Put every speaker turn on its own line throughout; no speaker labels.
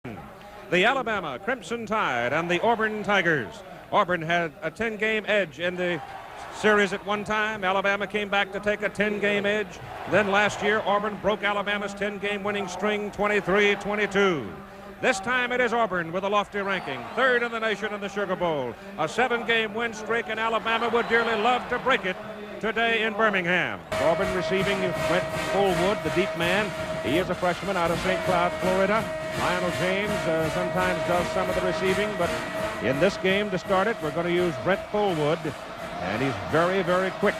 The Alabama Crimson Tide and the Auburn Tigers. Auburn had a 10-game edge in the series at one time. Alabama came back to take a 10-game edge. Then last year, Auburn broke Alabama's 10-game winning string, 23-22. This time it is Auburn with a lofty ranking, third in the nation in the Sugar Bowl. A 7-game win streak, and Alabama would dearly love to break it today in Birmingham. Auburn receiving Brent Fullwood, the deep man. He is a freshman out of St. Cloud, Florida. Lionel James sometimes does some of the receiving, but in this game to start it, we're going to use Brent Fullwood, and he's very, very quick.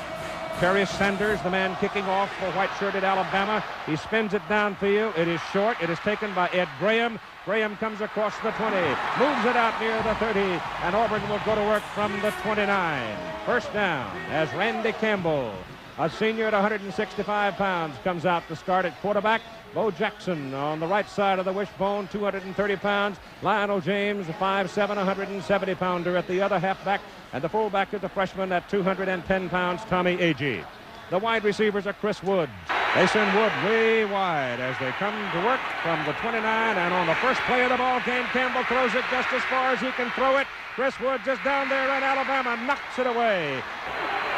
Terry Sanders, the man kicking off for white-shirted Alabama. He spins it downfield. It is short. It is taken by Ed Graham. Graham comes across the 20, moves it out near the 30, and Auburn will go to work from the 29. First down as Randy Campbell, a senior at 165 pounds, comes out to start at quarterback. Bo Jackson on the right side of the wishbone, 230 pounds. Lionel James, 5'7", 170-pounder at the other halfback. And the fullback is the freshman at 210 pounds, Tommy Agee. The wide receivers are Chris Woods. They send Wood way wide as they come to work from the 29. And on the first play of the ball game, Campbell throws it just as far as he can throw it. Chris Woods is down there, and Alabama knocks it away.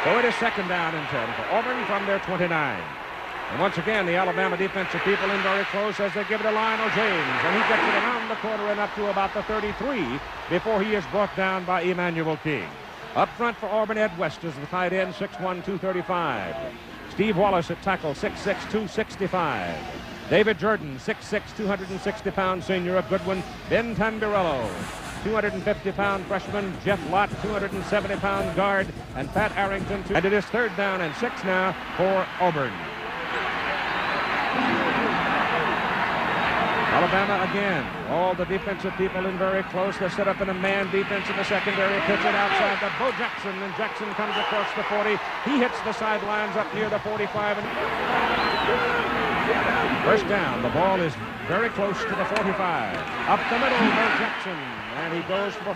So it is second down and 10 for Auburn from their 29. And once again, the Alabama defensive people in very close as they give it to Lionel James. And he gets it around the corner and up to about the 33 before he is brought down by Emmanuel King. Up front for Auburn, Ed West is the tight end, 6'1", 235. Steve Wallace at tackle, 6'6", 265. David Jordan, 6'6", 260-pound senior of Goodwin. Ben Tamburello, 250-pound freshman. Jeff Lott, 270-pound guard. And Pat Arrington. And it is third down and 6 now for Auburn. Alabama again. All the defensive people in very close. They set up in a man defense in the secondary. Pitch it outside to Bo Jackson, and Jackson comes across the 40. He hits the sidelines up near the 45. And first down. The ball is very close to the 45. Up the middle, Bo Jackson, and he goes for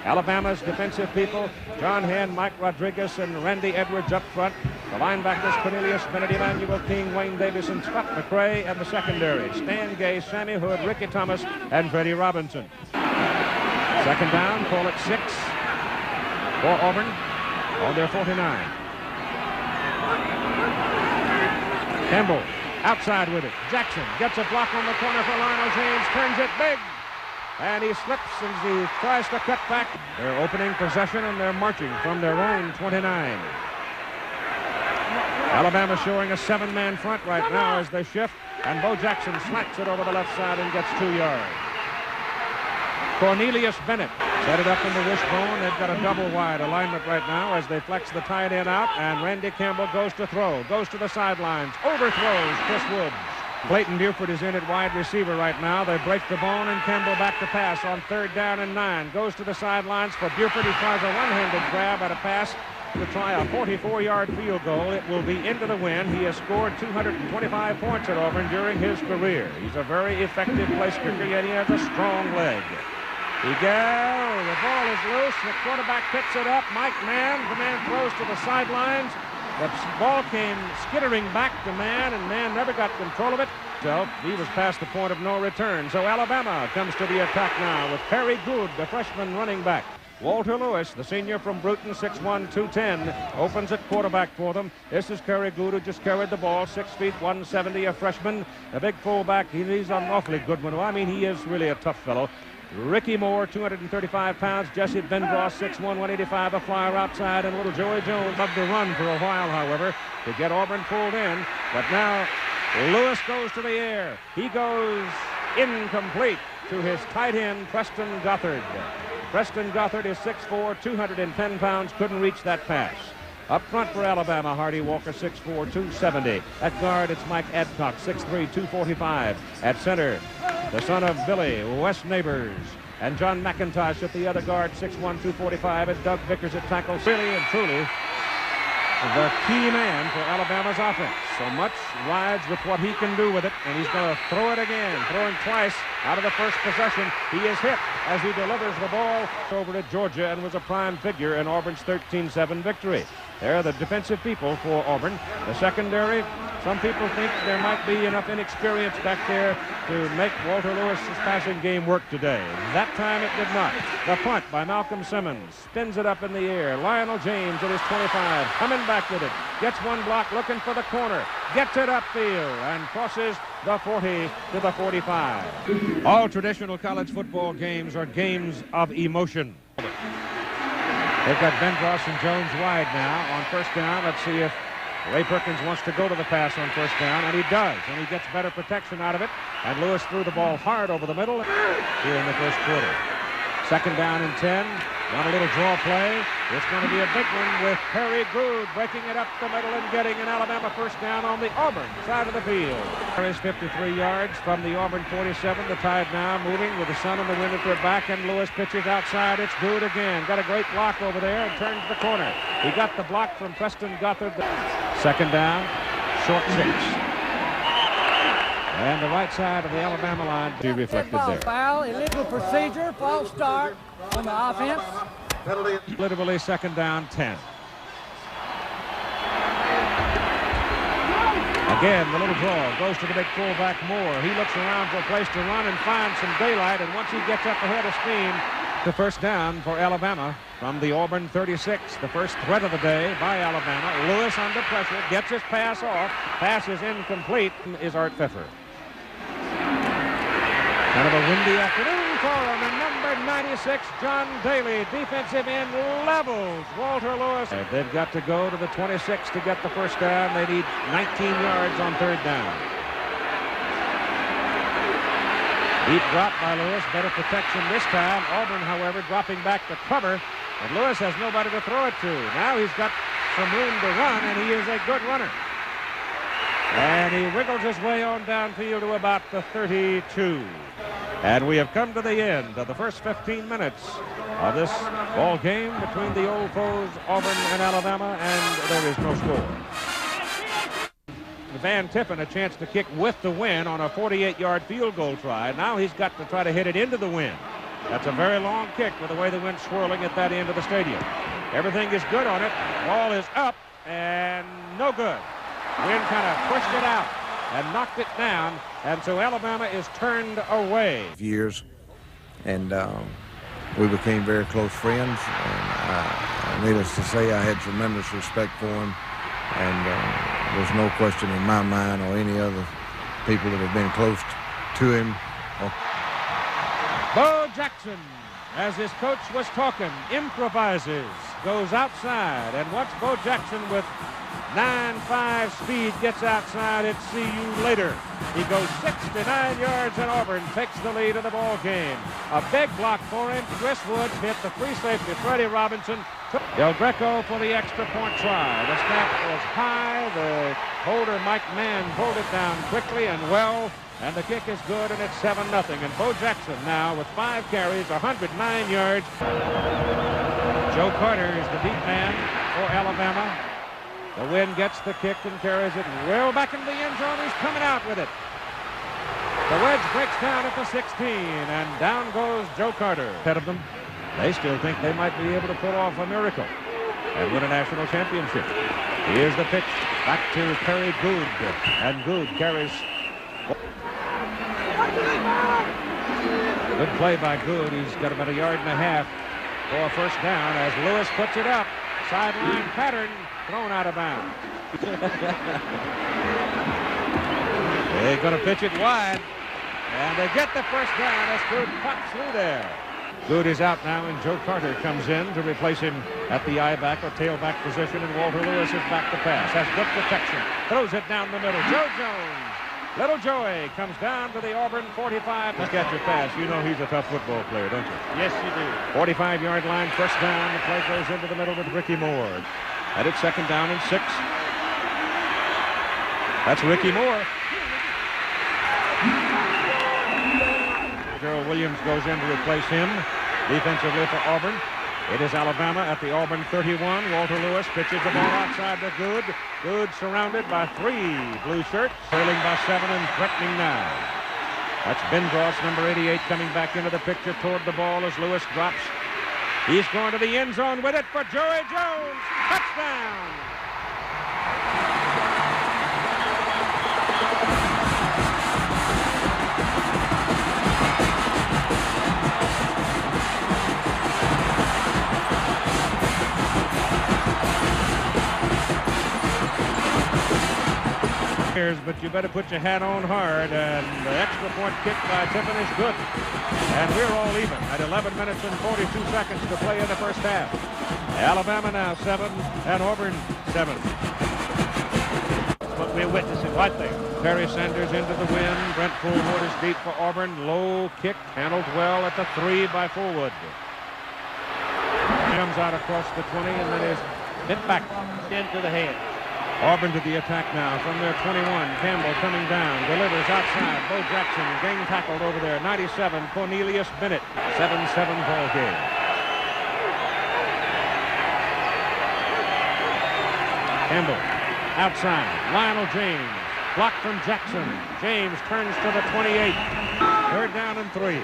Alabama's defensive people. John Hand, Mike Rodriguez, and Randy Edwards up front. The linebackers, Cornelius Bennett, Emmanuel King, Wayne Davis, and Scott McRae, and the secondary, Stan Gay, Sammy Hood, Ricky Thomas, and Freddie Robinson. Second down, call it 6 for Auburn on their 49. Campbell outside with it. Jackson gets a block on the corner for Lionel James, turns it big. And he slips as he tries to cut back. They're opening possession, and they're marching from their own 29. Alabama showing a 7-man front right now as they shift, and Bo Jackson slats it over the left side and gets 2 yards. Cornelius Bennett set it up in the wishbone. They've got a double wide alignment right now as they flex the tight end out, and Randy Campbell goes to throw, goes to the sidelines, overthrows Chris Woods. Clayton Buford is in at wide receiver right now. They break the bone, and Campbell back to pass on third down and 9. Goes to the sidelines for Buford. He tries a one-handed grab at a pass to try a 44-yard field goal. It will be into the wind. He has scored 225 points at Auburn during his career. He's a very effective place kicker, yet he has a strong leg. The ball is loose. The quarterback picks it up. Mike Mann, the man throws to the sidelines. The ball came skittering back to Mann, and Mann never got control of it. So he was past the point of no return. So Alabama comes to the attack now with Perry Good, the freshman running back. Walter Lewis, the senior from Bruton, 6'1", 210, opens at quarterback for them. This is Kerry Good, who just carried the ball, 6 feet, 170, a freshman. A big fullback. He's an awfully good one. I mean, he is really a tough fellow. Ricky Moore, 235 pounds. Jesse Vendross, 6'1", 185, a flyer outside. And little Joey Jones loved to run for a while, however, to get Auburn pulled in. But now Lewis goes to the air. He goes incomplete to his tight end, Preston Gothard. Preston Gothard is 6'4", 210 pounds, couldn't reach that pass. Up front for Alabama, Hardy Walker, 6'4", 270. At guard, it's Mike Adcock, 6'3", 245. At center, the son of Billy, Wes Neighbors. And John McIntosh at the other guard, 6'1", 245. And Doug Vickers at tackle. Really and truly the key man for Alabama's offense. So much rides with what he can do with it, and he's going to throw it again, throwing twice out of the first possession. He is hit as he delivers the ball over to Georgia and was a prime figure in Auburn's 13-7 victory. They're the defensive people for Auburn. The secondary, some people think there might be enough inexperience back there to make Walter Lewis's passing game work today. That time it did not. The punt by Malcolm Simmons spins it up in the air. Lionel James at his 25, coming back with it. Gets one block, looking for the corner. Gets it upfield and crosses the 40 to the 45. All traditional college football games are games of emotion. They've got Bendross and Jones wide now on first down. Let's see if Ray Perkins wants to go to the pass on first down, and he does, and he gets better protection out of it. And Lewis threw the ball hard over the middle here in the first quarter. Second down and 10. On a little draw play. It's going to be a big one with Perry Good breaking it up the middle and getting an Alabama first down on the Auburn side of the field. Perry's 53 yards from the Auburn 47. The Tide now moving with the sun and the wind at their back, and Lewis pitches outside. It's Good again. Got a great block over there and turns the corner. He got the block from Preston Gothard. Second down, short 6. And the right side of the Alabama line to be reflected there.
Foul, illegal procedure, false start on the offense.
Literally second down, 10. Again, the little draw goes to the big fullback Moore. He looks around for a place to run and finds some daylight, and once he gets up ahead of steam, the first down for Alabama from the Auburn 36. The first threat of the day by Alabama. Lewis under pressure, gets his pass off. Pass is incomplete, is Art Pfeffer. Kind of a windy afternoon for him, and number 96, John Daly, defensive end, levels Walter Lewis. They've got to go to the 26 to get the first down. They need 19 yards on third down. Deep drop by Lewis, better protection this time. Auburn, however, dropping back to cover, and Lewis has nobody to throw it to. Now he's got some room to run, and he is a good runner. And he wiggles his way on downfield to about the 32. And we have come to the end of the first 15 minutes of this ball game between the old foes, Auburn and Alabama, and there is no score. Van Tippen a chance to kick with the wind on a 48-yard field goal try. Now he's got to try to hit it into the wind. That's a very long kick with the way the wind's swirling at that end of the stadium. Everything is good on it. Ball is up and no good. Wind kind of pushed it out and knocked it down, and so Alabama is turned away.
Years, and we became very close friends, and needless to say, I had tremendous respect for him, and there's no question in my mind or any other people that have been close to him.
Bo Jackson, as his coach was talking, improvises, goes outside, and once Bo Jackson with 9.5 speed gets outside, it's see you later. He goes 69 yards, and Auburn takes the lead of the ball game. A big block for him. Chris Woods hit the free safety, Freddie Robinson. Del Greco for the extra point try. The snap was high. The holder, Mike Mann, pulled it down quickly and well, and the kick is good, and it's 7-0. And Bo Jackson now with 5 carries, 109 yards. Joe Carter is the deep man for Alabama. The wind gets the kick and carries it well back into the end zone. He's coming out with it. The wedge breaks down at the 16, and down goes Joe Carter. Ahead of them, they still think they might be able to pull off a miracle and win a national championship. Here's the pitch back to Perry Good, and Good carries. Good play by Good. He's got about 1.5 yards for a first down as Lewis puts it up. Sideline pattern. Thrown out of bounds. They're going to pitch it wide, and they get the first down as Good pops through there. Good is out now, and Joe Carter comes in to replace him at the I-back or tailback position, and Walter Lewis is back to pass. Has good protection. Throws it down the middle. Joe Jones. Little Joey comes down to the Auburn 45. Look at your pass. You know he's a tough football player, don't you?
Yes, you do.
45-yard line, first down. The play goes into the middle with Ricky Moore. And it's second down and 6. That's Ricky Moore. Gerald Williams goes in to replace him defensively for Auburn. It is Alabama at the Auburn 31. Walter Lewis pitches the ball outside to Good. Good surrounded by 3 blue shirts, trailing by 7 and threatening now. That's Ben Gross, number 88, coming back into the picture toward the ball as Lewis drops. He's going to the end zone with it for Joey Jones. Touchdown! But you better put your hat on hard, and the extra point kick by Tiffin is good. And we're all even at 11 minutes and 42 seconds to play in the first half. Alabama now 7 and Auburn 7.
That's what we're witnessing right there.
Perry Sanders into the wind. Brent Fullwood is deep for Auburn. Low kick, handled well at the 3 by Fullwood. Comes out across the 20 and then is hit back
Into the head.
Auburn to the attack now from their 21. Campbell coming down, delivers outside. Bo Jackson gang tackled over there. 97, Cornelius Bennett. 7-7 ball game. Campbell outside. Lionel James blocked from Jackson. James turns to the 28. 3rd down and 3.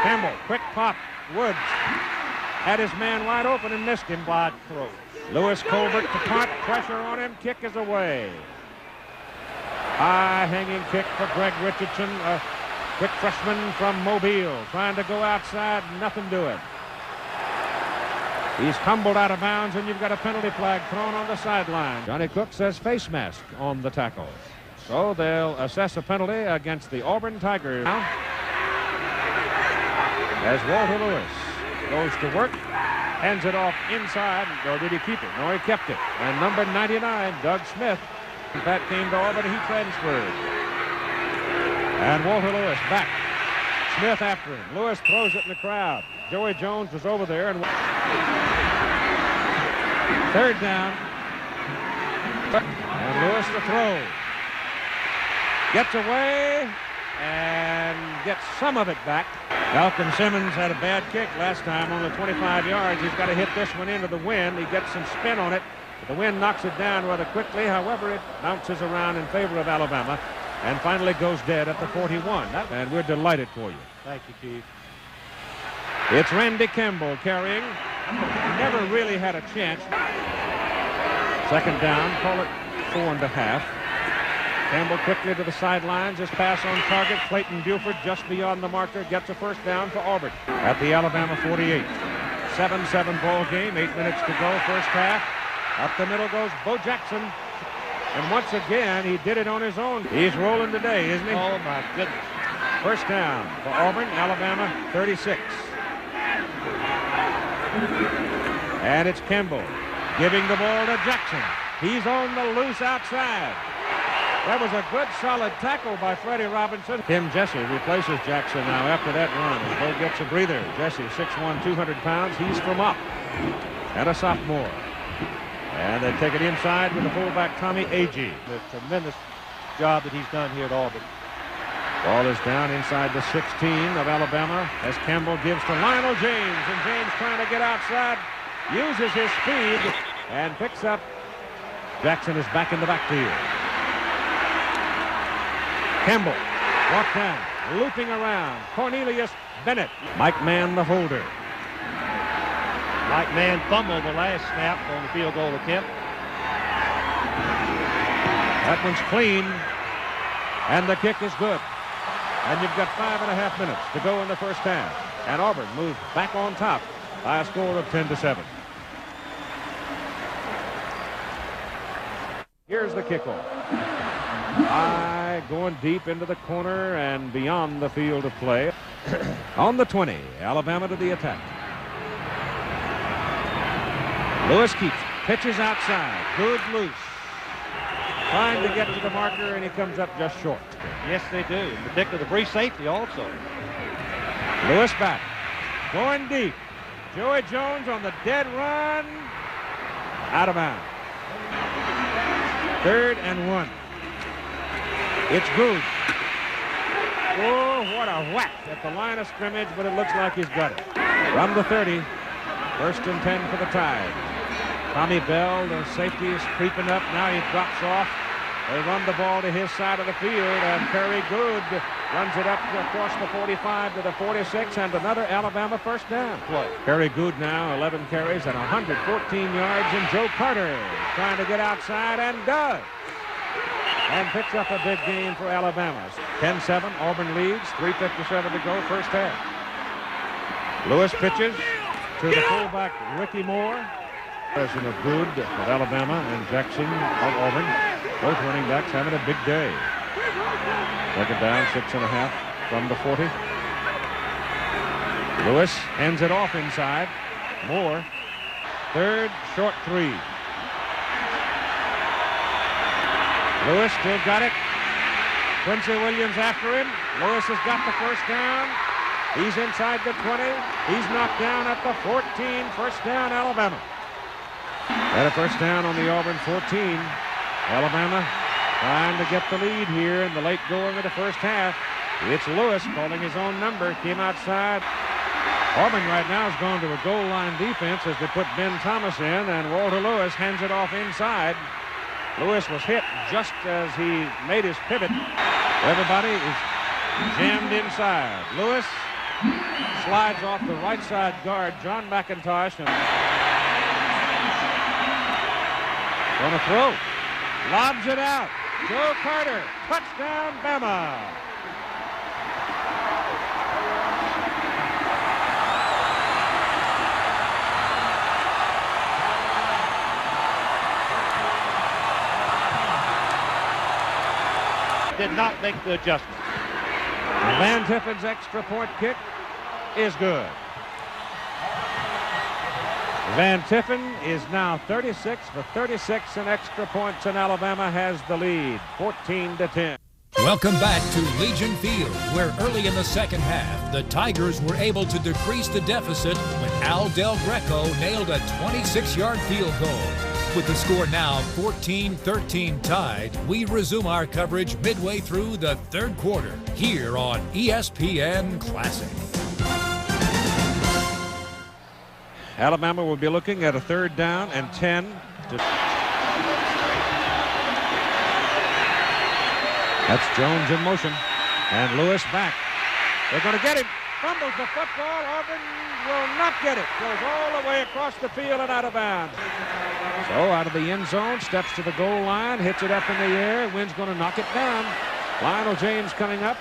Campbell, quick pop. Woods had his man wide open and missed him. Wide throw. Lewis Colbert to punt. Pressure on him. Kick is away. High hanging kick for Greg Richardson, a quick freshman from Mobile, trying to go outside. Nothing doing. He's tumbled out of bounds, and you've got a penalty flag thrown on the sideline. Johnny Cook says face mask on the tackle. So they'll assess a penalty against the Auburn Tigers. Now, as Walter Lewis goes to work, hands it off inside, or did he keep it? No, he kept it. And number 99, Doug Smith, that came to Auburn, he transferred. And Walter Lewis back. Smith after him. Lewis throws it in the crowd. Joey Jones was over there. And 3rd down. And Lewis to throw. Gets away and gets some of it back. Malcolm Simmons had a bad kick last time on the 25 yards. He's got to hit this one into the wind. He gets some spin on it, but the wind knocks it down rather quickly. However, it bounces around in favor of Alabama and finally goes dead at the 41. And we're delighted for you.
Thank you, Chief.
It's Randy Campbell carrying. Never really had a chance. 2nd down, call it 4.5. Campbell quickly to the sidelines. His pass on target. Clayton Buford just beyond the marker gets a 1st down for Auburn at the Alabama 48. 7-7 ball game. 8 minutes to go. First half. Up the middle goes Bo Jackson. And once again, he did it on his own. He's rolling today, isn't he?
Oh, my goodness.
1st down for Auburn. Alabama 36. And it's Campbell giving the ball to Jackson. He's on the loose outside. That was a good, solid tackle by Freddie Robinson. Tim Jesse replaces Jackson now after that run. As Bo gets a breather. Jesse, 6'1", 200 pounds. He's from up. And a sophomore. And they take it inside with the fullback, Tommy Agee.
The tremendous job that he's done here at Auburn.
Ball is down inside the 16 of Alabama as Campbell gives to Lionel James. And James trying to get outside. Uses his speed and picks up. Jackson is back in the backfield. Campbell, walk down, looping around. Cornelius Bennett. Mike Mann, the holder.
Mike Mann fumbled the last snap on the field goal attempt.
That one's clean, and the kick is good. And you've got 5.5 minutes to go in the first half. And Auburn moves back on top by a score of 10-7. Here's the kickoff. High, going deep into the corner and beyond the field of play. On the 20, Alabama to the attack. Lewis keeps it. Pitches outside. Good loose. Trying to get to the marker, and he comes up just short.
Yes, they do. In particular, the free safety also.
Lewis back. Going deep. Joey Jones on the dead run. Out of bounds. 3rd and 1. It's Good. Oh, Oh, what a whack at the line of scrimmage, but it looks like he's got it. From the 30, 1st and 10 for the Tide. Tommy Bell, the safety, is creeping up. Now he drops off. They run the ball to his side of the field, and Perry Good runs it up across the 45 to the 46, and another Alabama first down. Perry Good now 11 carries and 114 yards, and Joe Carter trying to get outside and does. And picks up a big game for Alabama. 10-7, Auburn leads, 3:57 to go, first half. Lewis pitches to the fullback, Ricky Moore. President of Good of Alabama and Jackson of Auburn. Both running backs having a big day. Second down, 6.5 from the 40. Lewis hands it off inside. Moore, third, short 3. Lewis still got it. Quincy Williams after him. Lewis has got the first down. He's inside the 20. He's knocked down at the 14. First down, Alabama. At a first down on the Auburn 14. Alabama trying to get the lead here in the late going of the first half. It's Lewis calling his own number. Came outside. Auburn right now is going to a goal line defense as they put Ben Thomas in, and Walter Lewis hands it off inside. Lewis was hit just as he made his pivot. Everybody is jammed inside. Lewis slides off the right side guard, John McIntosh, and going to throw. Lobs it out. Joe Carter. Touchdown, Bama.
Did not make the adjustment.
Van Tiffin's extra point kick is good. Van Tiffin is now 36 for 36 in extra points, and Alabama has the lead, 14-10.
Welcome back to Legion Field, where early in the second half, the Tigers were able to decrease the deficit when Al Del Greco nailed a 26-yard field goal. With the score now 14-13 tied, we resume our coverage midway through the third quarter here on ESPN Classic.
Alabama will be looking at a 3rd down and 10. That's Jones in motion. And Lewis back. They're going to get him. Fumbles the football. Auburn will not get it. Goes all the way across the field and out of bounds. So out of the end zone, steps to the goal line, hits it up in the air. Wind's going to knock it down. Lionel James coming up,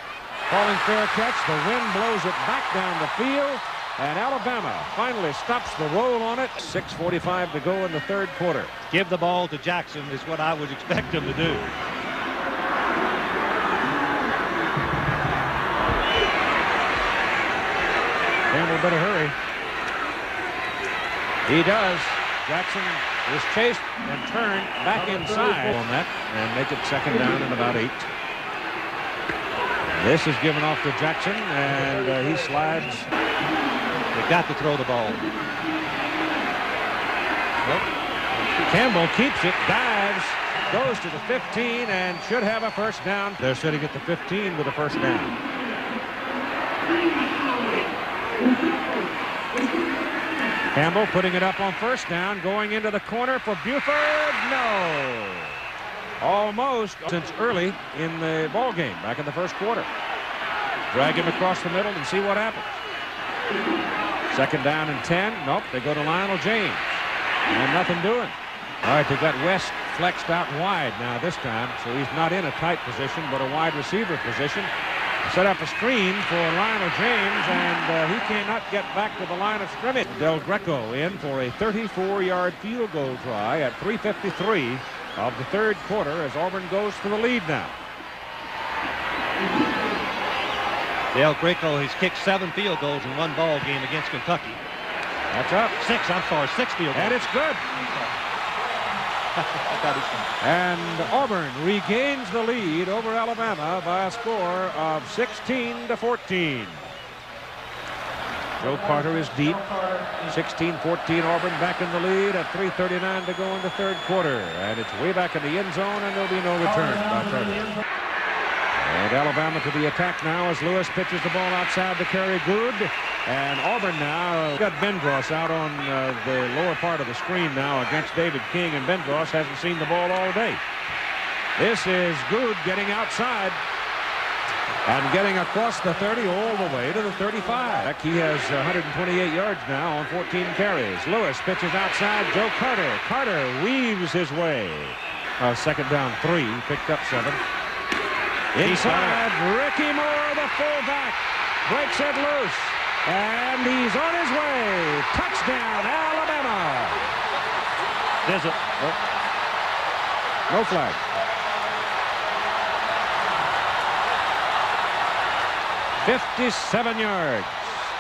calling fair catch. The wind blows it back down the field. And Alabama finally stops the roll on it. 6:45 to go in the third quarter.
Give the ball to Jackson is what I would expect him to do.
Campbell better hurry. He does. Jackson is chased and turned back inside on that and make it 2nd down and about 8. This is given off to Jackson, and he slides.
They got to throw the ball.
Nope. Campbell keeps it, dives, goes to the 15, and should have a first down. They're sitting at the 15 with a first down. Campbell putting it up on first down, going into the corner for Buford. No. Almost since early in the ball game, back in the first quarter. Drag him across the middle and see what happens. 2nd down and 10. Nope, they go to Lionel James. And nothing doing. All right, they got West flexed out wide now this time, so he's not in a tight position, but a wide receiver position. Set up a screen for Lionel James, and he cannot get back to the line of scrimmage. Del Greco in for a 34-yard field goal try at 3:53 of the third quarter as Auburn goes for the lead now.
Del Greco has kicked 7 field goals in one ball game against Kentucky.
That's up.
6 field goals.
And it's good. And Auburn regains the lead over Alabama by a score of 16-14. Joe Carter is deep. 16-14 Auburn back in the lead at 3:39 to go in the third quarter. And it's way back in the end zone, and there'll be no return by Carter. And Alabama to the attack now as Lewis pitches the ball outside to Kerry Good. And Auburn now got Bendross out on the lower part of the screen now against David King, and Bendross hasn't seen the ball all day. This is Good getting outside and getting across the 30 all the way to the 35. He has 128 yards now on 14 carries. Lewis pitches outside. Joe Carter. Carter weaves his way. Second down 3, picked up 7. Inside, Ricky Moore, the fullback, breaks it loose, and he's on his way. Touchdown, Alabama.
There's a
no flag. $57 yards.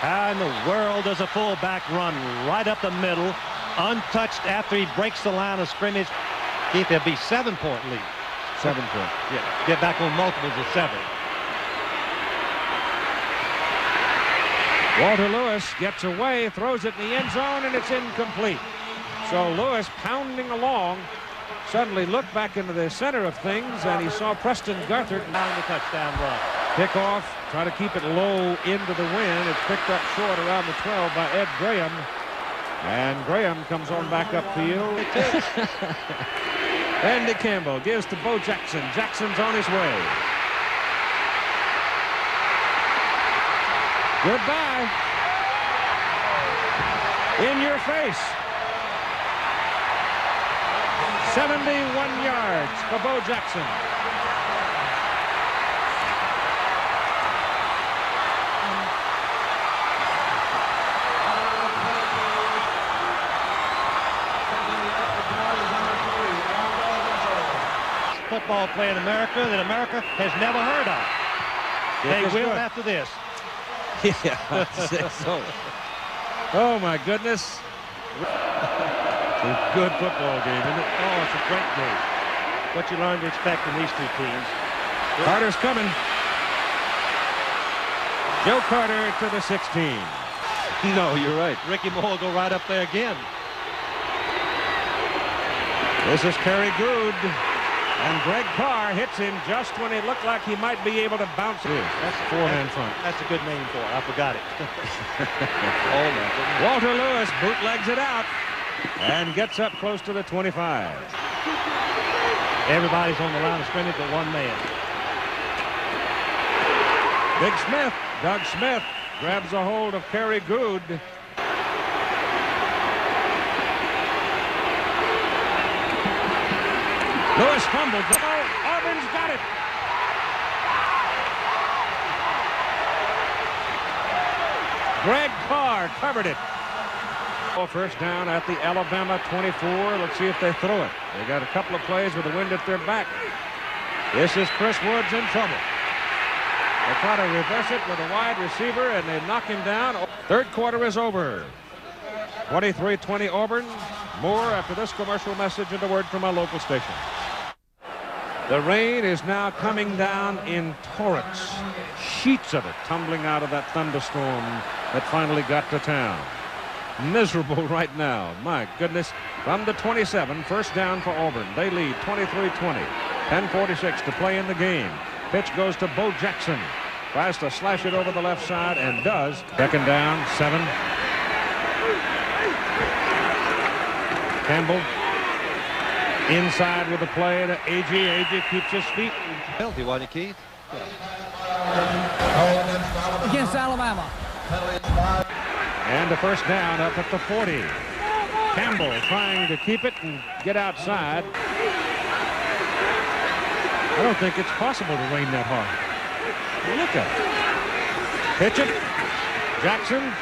How in the world does a fullback run right up the middle, untouched after he breaks the line of scrimmage? Keith, there'll be 7-point lead.
7 point.
Yeah, get back on multiples of 7.
Walter Lewis gets away, throws it in the end zone, and it's incomplete. So Lewis pounding along, suddenly looked back into the center of things, and he saw Preston Garthert
Down the touchdown run.
pick off, try to keep it low into the wind. It's picked up short around the 12 by Ed Graham. And Graham comes on back upfield. Andy Campbell gives to Bo Jackson. Jackson's on his way. Goodbye. In your face. 71 yards for Bo Jackson.
Football play in America that America has never heard of. They will after this.
Yeah, I'd say so. Oh, my goodness. It's a good football game, isn't it?
Oh, it's a great game. What you learn to expect from these two teams.
Carter's coming. Joe Carter to the 16. No, you're right.
Ricky Moore will go right up there again.
This is Kerry Good. And Greg Carr hits him just when it looked like he might be able to bounce it. That's a four-man front.
That's a good name for it. I forgot it.
Oh, my goodness. Walter Lewis bootlegs it out and gets up close to the 25.
Everybody's on the line of scrimmage but one man.
Big Smith, Doug Smith, grabs a hold of Kerry Good. Lewis fumbled. Oh, Auburn's got it. Greg Carr covered it. First down at the Alabama 24. Let's see if they throw it. They got a couple of plays with the wind at their back. This is Chris Woods in trouble. They try to reverse it with a wide receiver, and they knock him down. Third quarter is over. 23-20 Auburn. More after this commercial message and a word from our local station. The rain is now coming down in torrents. Sheets of it tumbling out of that thunderstorm that finally got to town. Miserable right now. My goodness. From the 27, first down for Auburn. They lead 23-20. 10:46 to play in the game. Pitch goes to Bo Jackson. Tries to slash it over the left side and does. Second down, 7. Campbell inside with the play to A.G. A.G. keeps his feet.
Penalty, wasn't it, Keith?
Against Alabama.
And a first down up at the 40. Campbell trying to keep it and get outside. I don't think it's possible to rain that hard. Look at it. Pitch it. Jackson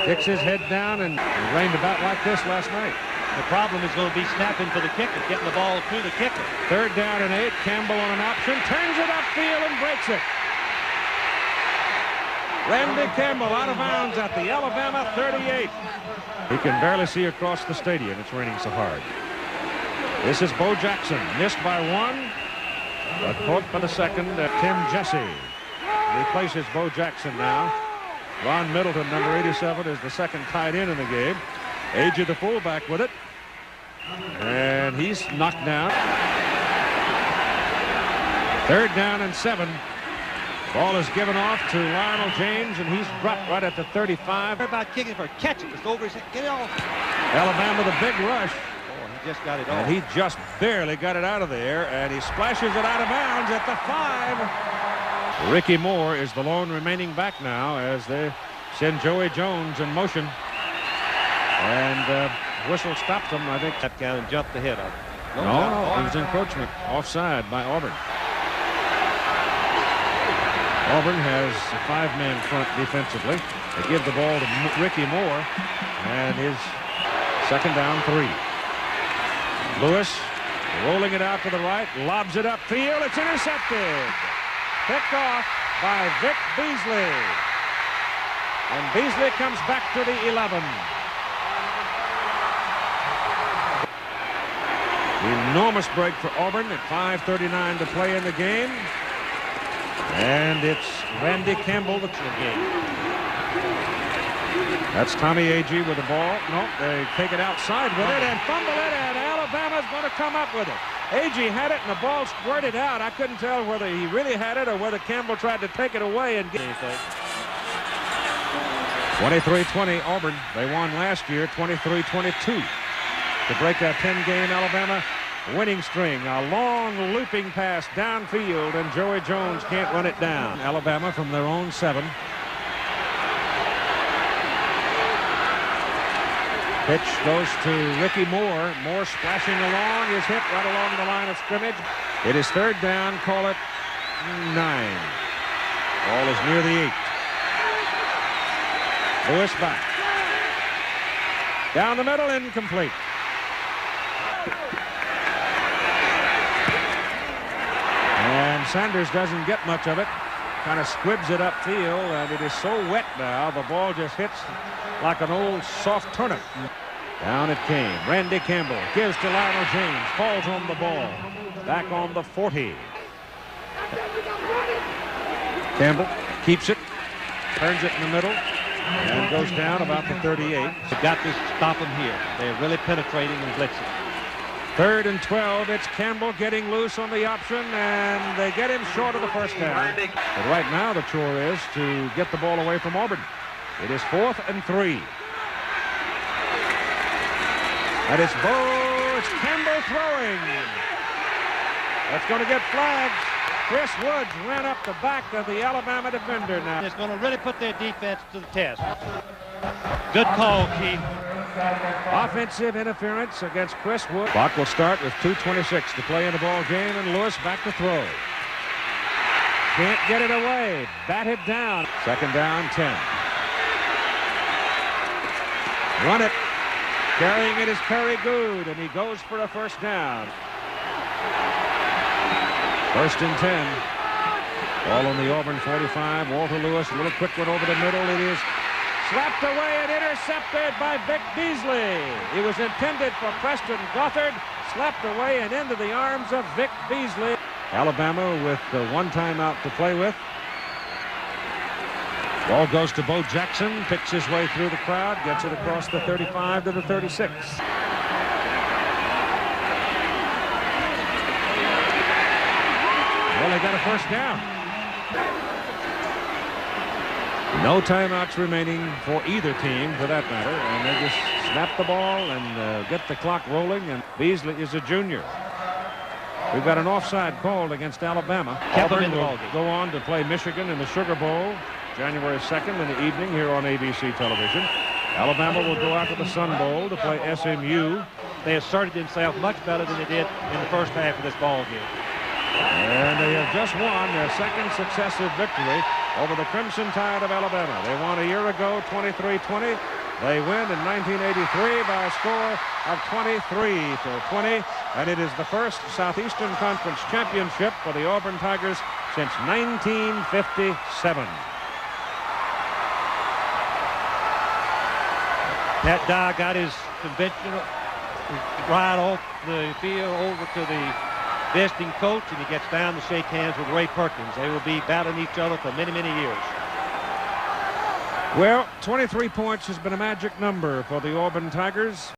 kicks his head down, and it rained about like this last night.
The problem is going to be snapping for the kicker, getting the ball to the kicker.
Third down and 8. Campbell on an option. Turns it upfield and breaks it. Randy Campbell out of bounds at the Alabama 38. He can barely see across the stadium. It's raining so hard. This is Bo Jackson. Missed by 1. But caught by the second. Tim Jesse replaces Bo Jackson now. Ron Middleton, number 87, is the second tight end in the game. A.J. the fullback with it. And he's knocked down. Third down and 7. Ball is given off to Lionel James, and he's dropped right at the 35.
What about kicking for a catch? It's over his head. Get it off.
Alabama, the big rush.
Oh, he just got it off.
And he just barely got it out of there, and he splashes it out of bounds at the 5. Ricky Moore is the lone remaining back now as they send Joey Jones in motion. And whistle stopped him, I think.
Step down and jumped ahead of him.
No, it was encroachment. Offside by Auburn. Auburn has a 5-man front defensively. They give the ball to Ricky Moore, and his second down 3. Lewis rolling it out to the right, lobs it upfield. It's intercepted. Picked off by Vic Beasley. And Beasley comes back to the 11. Enormous break for Auburn at 5:39 to play in the game. And it's Randy Campbell that's in the game. That's Tommy Agee with the ball. Nope, they take it outside with it and fumble it, and Alabama's going to come up with it. Agee had it, and the ball squirted out. I couldn't tell whether he really had it or whether Campbell tried to take it away and get anything. 23-20 Auburn. They won last year 23-22 to break that 10-game Alabama winning string. A long looping pass downfield, and Joey Jones can't run it down. Alabama from their own 7. Pitch goes to Ricky Moore. Moore splashing along, is hit right along the line of scrimmage. It is third down, call it 9. Ball is near the 8. Lewis back. Down the middle, incomplete. And Sanders doesn't get much of it. Kind of squibs it upfield, and it is so wet now, the ball just hits like an old soft turnip. Down it came. Randy Campbell gives to Lionel James. Falls on the ball. Back on the 40. Campbell keeps it. Turns it in the middle. And goes down about the 38.
They've got to stop him here. They're really penetrating and blitzing.
3rd and 12. It's Campbell getting loose on the option, and they get him short of the first down. But right now the chore is to get the ball away from Auburn. It is 4th and 3. And it's Campbell throwing. That's going to get flagged. Chris Woods ran up the back of the Alabama defender now.
It's going to really put their defense to the test. Good call, Keith.
Offensive interference against Chris Wood. Clock will start with 2:26 to play in the ball game, and Lewis back to throw. Can't get it away. Batted down. Second down, 10. Run it. Carrying it is Kerry Good, and he goes for a first down. 1st and 10. Ball on the Auburn 45. Walter Lewis, a little quick one over the middle. It is slapped away and intercepted by Vic Beasley. It was intended for Preston Gothard. Slapped away and into the arms of Vic Beasley. Alabama with one timeout to play with. Ball goes to Bo Jackson. Picks his way through the crowd. Gets it across the 35 to the 36. Well, they got a first down. No timeouts remaining for either team, for that matter, and they just snap the ball and get the clock rolling, and Beasley is a junior. We've got an offside called against Alabama. Auburn will go on to play Michigan in the Sugar Bowl January 2nd in the evening here on ABC television. Alabama will go out to the Sun Bowl to play SMU.
They asserted themselves much better than they did in the first half of this ball game.
And they have just won their second successive victory over the Crimson Tide of Alabama. They won a year ago, 23-20. They win in 1983 by a score of 23-20. And it is the first Southeastern Conference championship for the Auburn Tigers since 1957.
Pat Dye got his conventional ride off the field over to the visiting coach, and he gets down to shake hands with Ray Perkins. They will be battling each other for many, many years.
Well, 23 points has been a magic number for the Auburn Tigers.